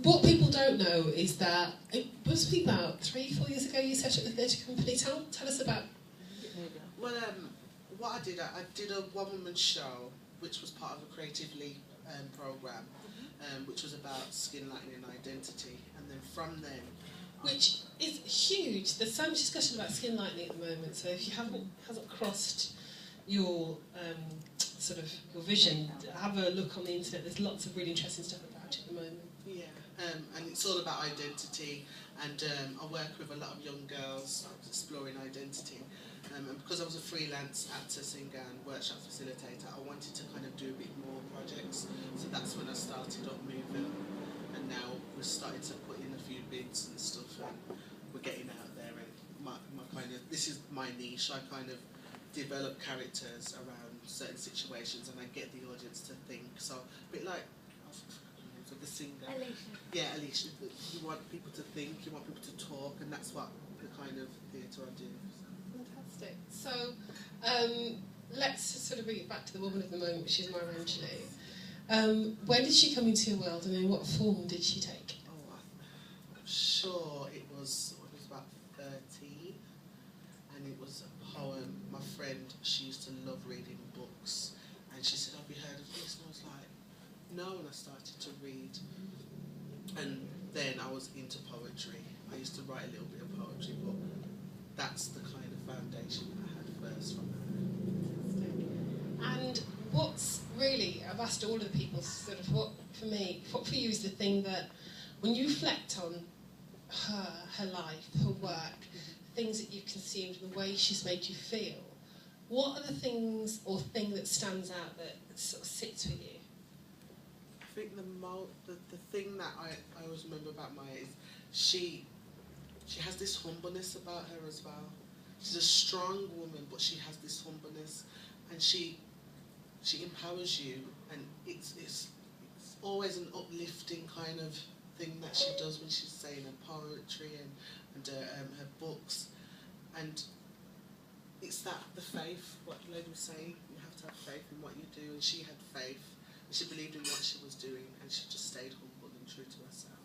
What people don't know is that it must be about 3-4 years ago you set up the theatre company. Tell us about. Well, what I did a one-woman show, which was part of a Creative Leap programme, which was about skin lightening and identity, and then from then. Which is huge. There's so much discussion about skin lightening at the moment. So if you hasn't crossed your your vision, have a look on the internet. There's lots of really interesting stuff about it at the moment. Yeah, and it's all about identity. And I work with a lot of young girls exploring identity. And because I was a freelance actor, singer and workshop facilitator, I wanted to kind of do a bit more projects. So that's when I started up moving. And now we're starting to put in a few bids and stuff, and we're getting out there. And my kind of, this is my niche. I kind of develop characters around certain situations, and I get the audience to think. So a bit like the singer. Alicia. Yeah, Alicia. You want people to think, you want people to talk, and that's what the kind of theatre I do. Fantastic. So let's sort of bring it back to the woman of the moment, which is Maya Angelou. When did she come into your world, and in what form did she take? Oh, I'm sure it was about 13, and it was a poem. My friend, she used to love reading books, and she said, "Have you heard of this?" And I was like, "No," and I started to read. And then I was into poetry. I used to write a little bit of poetry, but that's the kind of foundation I had first from her. And what's really, I've asked all of the people sort of what for you is the thing that when you reflect on her life, her work, things that you've consumed, the way she's made you feel, what are the things or thing that stands out that sort of sits with you? I think the thing that I always remember about Maya is she has this humbleness about her as well. She's a strong woman, but she has this humbleness, and she empowers you, and it's always an uplifting kind of thing that she does when she's saying her poetry and her books, and it's the faith, what the lady was saying, you have to have faith in what you do, and she had faith, and she believed in what she was doing, and she just stayed humble and true to herself.